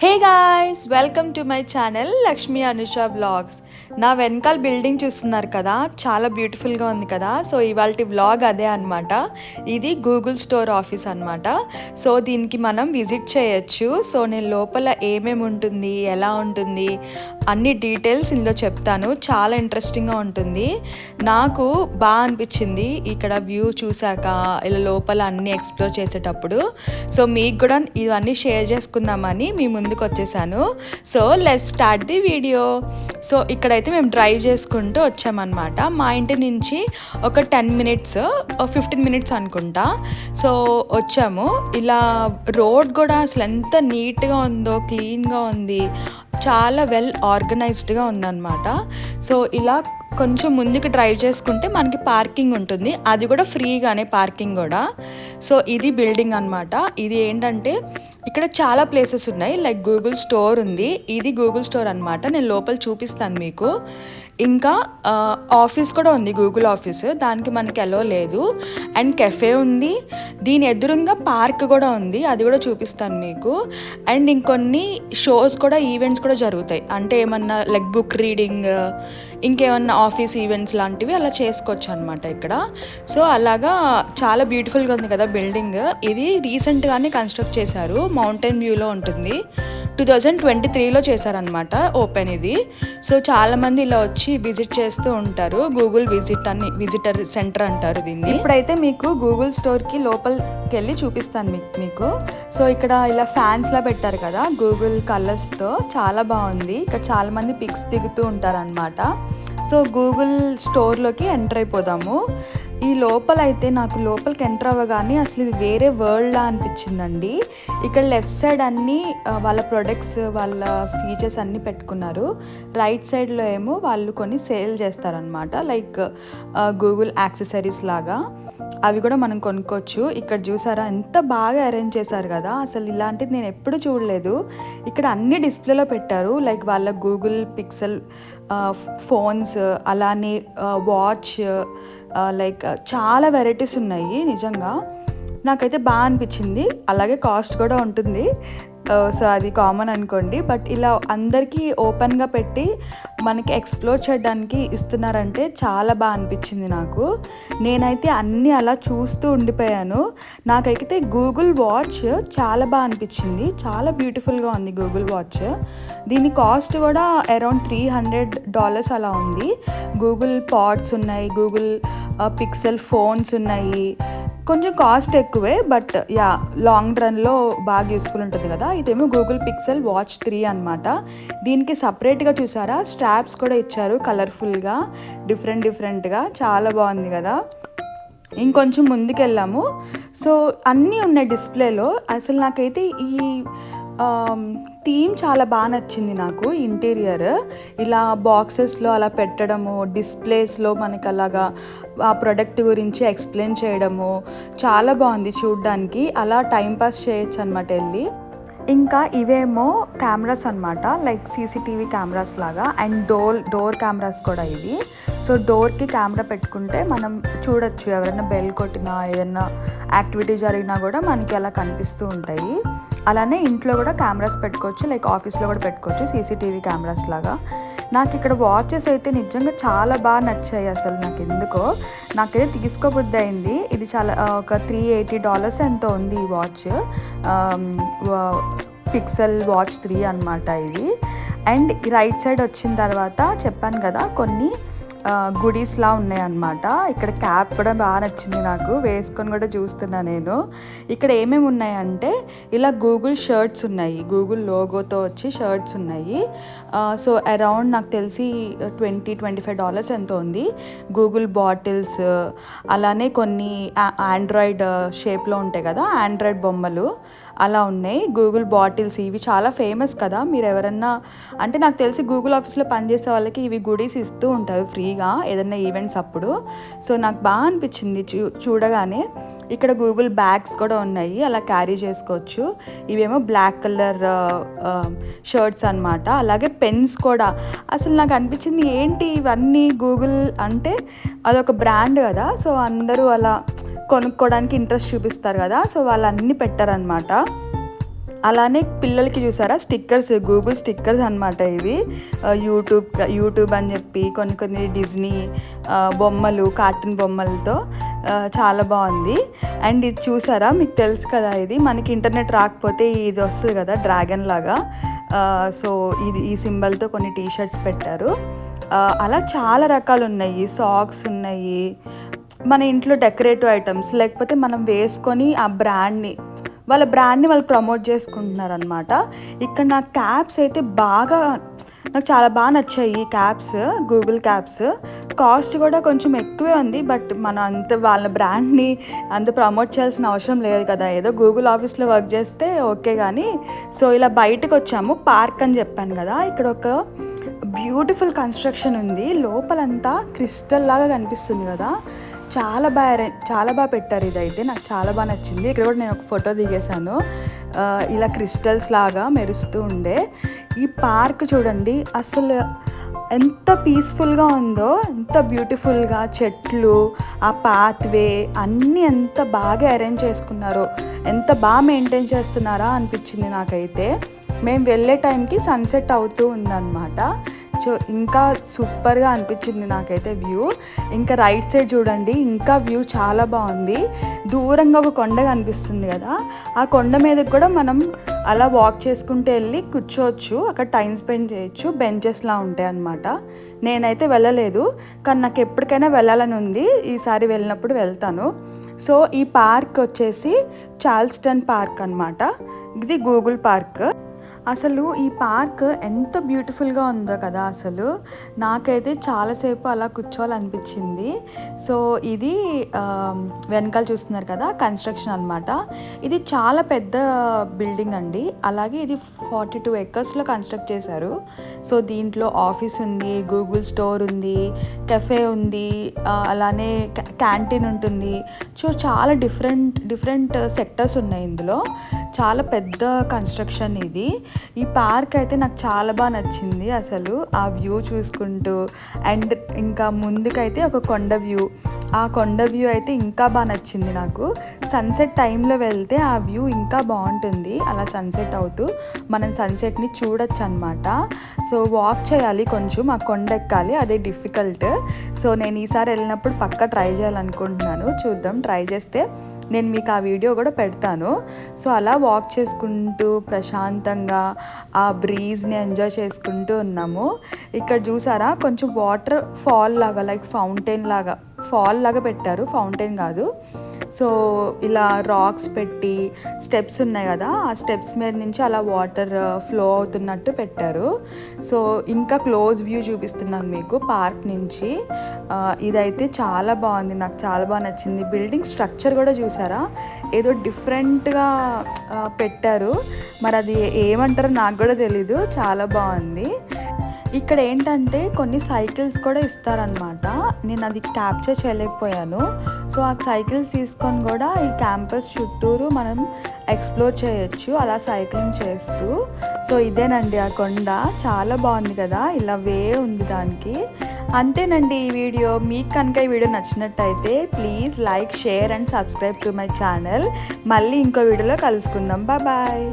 Hey guys, welcome to my channel Lakshmi Anusha vlogs. నా వెనకాల building చూస్తున్నారు కదా, చాలా బ్యూటిఫుల్గా ఉంది కదా. సో ఇవాళ వ్లాగ్ అదే అనమాట. ఇది గూగుల్ స్టోర్ ఆఫీస్ అనమాట. సో దీనికి మనం విజిట్ చేయొచ్చు. సో నేను లోపల ఏమేమి ఉంటుంది, ఎలా ఉంటుంది, అన్ని డీటెయిల్స్ ఇందులో చెప్తాను. చాలా ఇంట్రెస్టింగ్గా ఉంటుంది. నాకు బాగా అనిపించింది ఇక్కడ వ్యూ చూసాక, ఇలా లోపల అన్నీ ఎక్స్ప్లోర్ చేసేటప్పుడు. సో మీకు కూడా ఇవన్నీ షేర్ చేసుకుందామని మీ ముందుకు వచ్చేసాను. So let's start the video. So ఇక్కడైతే మేము డ్రైవ్ చేసుకుంటూ వచ్చామన్నమాట. మా ఇంటి నుంచి ఒక 10 మినిట్స్ 15 మినిట్స్ అనుకుంటా. సో వచ్చాము. ఇలా రోడ్ కూడా అసలు ఎంత నీట్గా ఉందో, క్లీన్గా ఉంది, చాలా వెల్ ఆర్గనైజ్డ్గా ఉందన్నమాట. సో ఇలా కొంచెం ముందుకు డ్రైవ్ చేసుకుంటే మనకి పార్కింగ్ ఉంటుంది, అది కూడా ఫ్రీగానే పార్కింగ్ కూడా. సో ఇది బిల్డింగ్ అనమాట. ఇది ఏంటంటే ఇక్కడ చాలా ప్లేసెస్ ఉన్నాయి. లైక్ గూగుల్ స్టోర్ ఉంది, ఇది గూగుల్ స్టోర్ అనమాట. నేను లోపల చూపిస్తాను మీకు. ఇంకా ఆఫీస్ కూడా ఉంది, గూగుల్ ఆఫీస్. దానికి మనకి ఎలో లేదు. అండ్ కెఫే ఉంది. దీని ఎదురుగా పార్క్ కూడా ఉంది, అది కూడా చూపిస్తాను మీకు. అండ్ ఇంకొన్ని షోస్ కూడా, ఈవెంట్స్ కూడా జరుగుతాయి. అంటే ఏమన్నా లైక్ బుక్ రీడింగ్, ఇంకేమన్నా ఆఫీస్ ఈవెంట్స్ లాంటివి అలా చేసుకోవచ్చు అనమాట ఇక్కడ. సో అలాగా చాలా బ్యూటిఫుల్గా ఉంది కదా బిల్డింగ్. ఇది రీసెంట్గానే కన్స్ట్రక్ట్ చేశారు, మౌంటైన్ వ్యూలో ఉంటుంది. 2023లో చేశారనమాట ఓపెన్ ఇది. సో చాలామంది ఇలా వచ్చి విజిట్ చేస్తూ ఉంటారు. గూగుల్ విజిటర్ సెంటర్ అంటారు దీన్ని. ఇప్పుడైతే మీకు గూగుల్ స్టోర్కి లోపలికి వెళ్ళి చూపిస్తాను మీకు. సో ఇక్కడ ఇలా ఫ్యాన్స్లా పెట్టారు కదా గూగుల్ కలర్స్తో, చాలా బాగుంది. ఇక్కడ చాలామంది పిక్స్ దిగుతూ ఉంటారనమాట. సో గూగుల్ స్టోర్లోకి ఎంటర్ అయిపోదాము. ఈ లోపల అయితే నాకు లోపలికి ఎంటర్ అవ్వగానే అసలు ఇది వేరే వరల్డ్లా అనిపించిందండి. ఇక్కడ లెఫ్ట్ సైడ్ అన్నీ వాళ్ళ ప్రొడక్ట్స్, వాళ్ళ ఫీచర్స్ అన్నీ పెట్టుకున్నారు. రైట్ సైడ్లో ఏమో వాళ్ళు కొన్ని సేల్ చేస్తారనమాట, లైక్ గూగుల్ యాక్సెసరీస్ లాగా. అవి కూడా మనం కొనుక్కోవచ్చు. ఇక్కడ చూసారా ఎంత బాగా అరేంజ్ చేశారు కదా, అసలు ఇలాంటిది నేను ఎప్పుడు చూడలేదు. ఇక్కడ అన్ని డిస్ప్లేలో పెట్టారు, లైక్ వాళ్ళ గూగుల్ పిక్సెల్ ఫోన్స్, అలానే వాచ్, లైక్ చాలా వెరైటీస్ ఉన్నాయి. నిజంగా నాకైతే బాగా అనిపించింది. అలాగే కాస్ట్ కూడా ఉంటుంది. సో అది కామన్ అనుకోండి. బట్ ఇలా అందరికీ ఓపెన్గా పెట్టి మనకి ఎక్స్ప్లోర్ చేయడానికి ఇస్తున్నారంటే చాలా బాగా అనిపించింది నాకు. నేనైతే అన్నీ అలా చూస్తూ ఉండిపోయాను. నాకైతే గూగుల్ వాచ్ చాలా బాగా అనిపించింది. చాలా బ్యూటిఫుల్గా ఉంది గూగుల్ వాచ్. దీని కాస్ట్ కూడా అరౌండ్ $300 అలా ఉంది. గూగుల్ పాడ్స్ ఉన్నాయి, గూగుల్ పిక్సెల్ ఫోన్స్ ఉన్నాయి. కొంచెం కాస్ట్ ఎక్కువే, బట్ యా లాంగ్ రన్లో బాగా యూస్ఫుల్ ఉంటుంది కదా. ఇదేమో గూగుల్ పిక్సెల్ వాచ్ 3 అనమాట. దీనికి సపరేట్గా చూసారా స్ట్రాప్స్ కూడా ఇచ్చారు, కలర్ఫుల్గా, డిఫరెంట్గా. చాలా బాగుంది కదా. ఇంకొంచెం ముందుకెళ్ళాము. సో అన్నీ ఉన్నాయి డిస్ప్లేలో. అసలు నాకైతే ఈ థీమ్ చాలా బాగా నచ్చింది నాకు. ఇంటీరియర్ ఇలా బాక్సెస్లో అలా పెట్టడము, డిస్ప్లేస్లో మనకి అలాగా ఆ ప్రోడక్ట్ గురించి ఎక్స్ప్లెయిన్ చేయడము చాలా బాగుంది చూడ్డానికి. అలా టైంపాస్ చేయొచ్చు అనమాట వెళ్ళి. ఇంకా ఇవేమో కెమెరాస్ అనమాట, లైక్ సీసీటీవీ కెమెరాస్ లాగా. అండ్ డోర్ కెమెరాస్ కూడా ఇవి. సో డోర్కి కెమెరా పెట్టుకుంటే మనం చూడొచ్చు, ఎవరైనా బెల్ కొట్టినా, ఏదైనా యాక్టివిటీ జరిగినా కూడా మనకి అలా కనిపిస్తూ ఉంటాయి. అలానే ఇంట్లో కూడా కెమెరాస్ పెట్టుకోవచ్చు, లైక్ ఆఫీస్లో కూడా పెట్టుకోవచ్చు సీసీటీవీ కెమెరాస్ లాగా. నాకు ఇక్కడ వాచెస్ అయితే నిజంగా చాలా బాగా నచ్చాయి. అసలు నాకు ఎందుకో నాకైతే తీసుకోబుద్ధి అయింది. ఇది చాలా ఒక $380 ఎంతో ఉంది ఈ వాచ్. పిక్సెల్ వాచ్ 3 అనమాట ఇది. అండ్ రైట్ సైడ్ వచ్చిన తర్వాత చెప్పాను కదా కొన్ని గుడీస్లా ఉన్నాయన్నమాట. ఇక్కడ క్యాప్ కూడా బాగా నచ్చింది నాకు, వేసుకొని కూడా చూస్తున్నా నేను. ఇక్కడ ఏమేమి ఉన్నాయంటే ఇలా గూగుల్ షర్ట్స్ ఉన్నాయి, గూగుల్ లోగోతో వచ్చి షర్ట్స్ ఉన్నాయి. సో అరౌండ్ నాకు తెలిసి $20-25 ఎంతో ఉంది. గూగుల్ బాటిల్స్, అలానే కొన్ని ఆండ్రాయిడ్ షేప్లో ఉంటాయి కదా ఆండ్రాయిడ్ బొమ్మలు, అలా ఉన్నాయి. గూగుల్ బాటిల్స్ ఇవి చాలా ఫేమస్ కదా. మీరు ఎవరన్నా అంటే నాకు తెలిసి గూగుల్ ఆఫీస్లో పనిచేసే వాళ్ళకి ఇవి గుడీస్ ఇస్తూ ఉంటారు ఫ్రీగా ఏదైనా ఈవెంట్స్ అప్పుడు. సో నాకు బాగా అనిపించింది చూడగానే. ఇక్కడ గూగుల్ బ్యాగ్స్ కూడా ఉన్నాయి, అలా క్యారీ చేసుకోవచ్చు. ఇవేమో బ్లాక్ కలర్ షర్ట్స్ అనమాట. అలాగే పెన్స్ కూడా. అసలు నాకు అనిపించింది ఏంటి ఇవన్నీ, గూగుల్ అంటే అదొక బ్రాండ్ కదా. సో అందరూ అలా కొనుక్కోవడానికి ఇంట్రెస్ట్ చూపిస్తారు కదా. సో వాళ్ళన్నీ పెట్టారనమాట. అలానే పిల్లలకి చూసారా స్టిక్కర్స్, గూగుల్ స్టిక్కర్స్ అనమాట ఇవి. యూట్యూబ్ అని చెప్పి కొన్ని డిజ్నీ బొమ్మలు, కార్టూన్ బొమ్మలతో చాలా బాగుంది. అండ్ ఇది చూసారా, మీకు తెలుసు కదా ఇది మనకి ఇంటర్నెట్ రాకపోతే ఇది వస్తుంది కదా డ్రాగన్ లాగా. సో ఈ సింబల్తో కొన్ని టీషర్ట్స్ పెట్టారు. అలా చాలా రకాలు ఉన్నాయి. సాక్స్ ఉన్నాయి, మన ఇంట్లో డెకరేటివ్ ఐటమ్స్, లేకపోతే మనం వేసుకొని ఆ బ్రాండ్ని వాళ్ళు ప్రమోట్ చేసుకుంటున్నారు అనమాట. ఇక్కడ నా క్యాప్స్ అయితే నాకు చాలా బాగా నచ్చాయి. ఈ క్యాప్స్, గూగుల్ క్యాప్స్. కాస్ట్ కూడా కొంచెం ఎక్కువే ఉంది, బట్ మనం వాళ్ళ బ్రాండ్ని అంత ప్రమోట్ చేయాల్సిన అవసరం లేదు కదా. ఏదో గూగుల్ ఆఫీస్లో వర్క్ చేస్తే ఓకే. కానీ సో ఇలా బయటకు వచ్చాము, పార్క్ అని చెప్పాను కదా. ఇక్కడ ఒక బ్యూటిఫుల్ కన్స్ట్రక్షన్ ఉంది, లోపలంతా క్రిస్టల్ లాగా కనిపిస్తుంది కదా. చాలా బాగా పెట్టారు. ఇదైతే నాకు చాలా బాగా నచ్చింది. ఇక్కడ కూడా నేను ఒక ఫోటో దిగేశాను, ఇలా క్రిస్టల్స్ లాగా మెరుస్తూ ఉండే. ఈ పార్క్ చూడండి, అసలు ఎంత పీస్ఫుల్గా ఉందో, ఎంత బ్యూటిఫుల్గా చెట్లు, ఆ పాత్వే అన్నీ ఎంత బాగా అరేంజ్ చేసుకున్నారో, ఎంత బాగా మెయింటైన్ చేస్తున్నారా అనిపించింది నాకైతే. మేము వెళ్ళే టైంకి సన్సెట్ అవుతూ ఉందన్నమాట. సో ఇంకా సూపర్గా అనిపించింది నాకైతే వ్యూ. ఇంకా రైట్ సైడ్ చూడండి, ఇంకా వ్యూ చాలా బాగుంది. దూరంగా ఒక కొండ కనిపిస్తుంది కదా, ఆ కొండ మీదకి కూడా మనం అలా వాక్ చేసుకుంటూ వెళ్ళి కూర్చోవచ్చు, అక్కడ టైం స్పెండ్ చేయొచ్చు. బెంచెస్లా ఉంటాయి అన్నమాట. నేనైతే వెళ్ళలేదు, కానీ నాకు ఎప్పటికైనా వెళ్ళాలని ఉంది. ఈసారి వెళ్ళినప్పుడు వెళ్తాను. సో ఈ పార్క్ వచ్చేసి చార్ల్స్టన్ పార్క్ అన్నమాట. ఇది గూగుల్ పార్క్. అసలు ఈ పార్క్ ఎంత బ్యూటిఫుల్గా ఉందో కదా. అసలు నాకైతే చాలాసేపు అలా కూర్చోవాలనిపించింది. సో ఇది వెనకాల చూస్తున్నారు కదా కన్స్ట్రక్షన్ అనమాట. ఇది చాలా పెద్ద బిల్డింగ్ అండి. అలాగే ఇది 42 acresలో కన్స్ట్రక్ట్ చేశారు. సో దీంట్లో ఆఫీస్ ఉంది, గూగుల్ స్టోర్ ఉంది, కెఫే ఉంది, అలానే క్యాంటీన్ ఉంటుంది. సో చాలా డిఫరెంట్ సెక్టర్స్ ఉన్నాయి ఇందులో. చాలా పెద్ద కన్స్ట్రక్షన్ ఇది. ఈ పార్క్ అయితే నాకు చాలా బాగా నచ్చింది. అసలు ఆ వ్యూ చూసుకుంటూ, అండ్ ఇంకా ముందుకైతే ఒక కొండ వ్యూ, ఆ కొండ వ్యూ అయితే ఇంకా బాగా నచ్చింది నాకు. సన్సెట్ టైంలో వెళ్తే ఆ వ్యూ ఇంకా బాగుంటుంది. అలా సన్సెట్ అవుతూ మనం సన్సెట్ని చూడొచ్చు అనమాట. సో వాక్ చేయాలి, కొంచెం ఆ కొండ ఎక్కాలి, అదే డిఫికల్ట్. సో నేను ఈసారి వెళ్ళినప్పుడు పక్కా ట్రై చేయాలనుకుంటున్నాను. చూద్దాం, ట్రై చేస్తే నేను మీకు ఆ వీడియో కూడా పెడతాను. సో అలా వాక్ చేసుకుంటూ ప్రశాంతంగా ఆ బ్రీజ్ని ఎంజాయ్ చేసుకుంటూ ఉన్నాము. ఇక్కడ చూసారా, కొంచెం వాటర్ ఫాల్ లాగా, లైక్ ఫాల్ లాగా పెట్టారు, ఫౌంటైన్ కాదు. సో ఇలా రాక్స్ పెట్టి స్టెప్స్ ఉన్నాయి కదా, ఆ స్టెప్స్ మీద నుంచి అలా వాటర్ ఫ్లో అవుతున్నట్టు పెట్టారు. సో ఇంకా క్లోజ్ వ్యూ చూపిస్తున్నాను మీకు పార్క్ నుంచి. ఇదైతే చాలా బాగుంది, నాకు చాలా బాగా నచ్చింది. బిల్డింగ్ స్ట్రక్చర్ కూడా చూసారా, ఏదో డిఫరెంట్గా పెట్టారు. మరి అది ఏమంటారో నాకు కూడా తెలీదు, చాలా బాగుంది. ఇక్కడ ఏంటంటే కొన్ని సైకిల్స్ కూడా ఇస్తారనమాట. నేను అది క్యాప్చర్ చేయలేకపోయాను. సో ఆ సైకిల్స్ తీసుకొని కూడా ఈ క్యాంపస్ చుట్టూరు మనం ఎక్స్ప్లోర్ చేయొచ్చు, అలా సైక్లింగ్ చేస్తూ. సో ఇదేనండి ఆ కొండ, చాలా బాగుంది కదా, ఇలా వే ఉంది దానికి. అంతేనండి ఈ వీడియో. మీకు కనుక ఈ వీడియో నచ్చినట్టయితే please like, share and subscribe to my channel. మళ్ళీ ఇంకో వీడియోలో కలుసుకుందాం. బాయ్.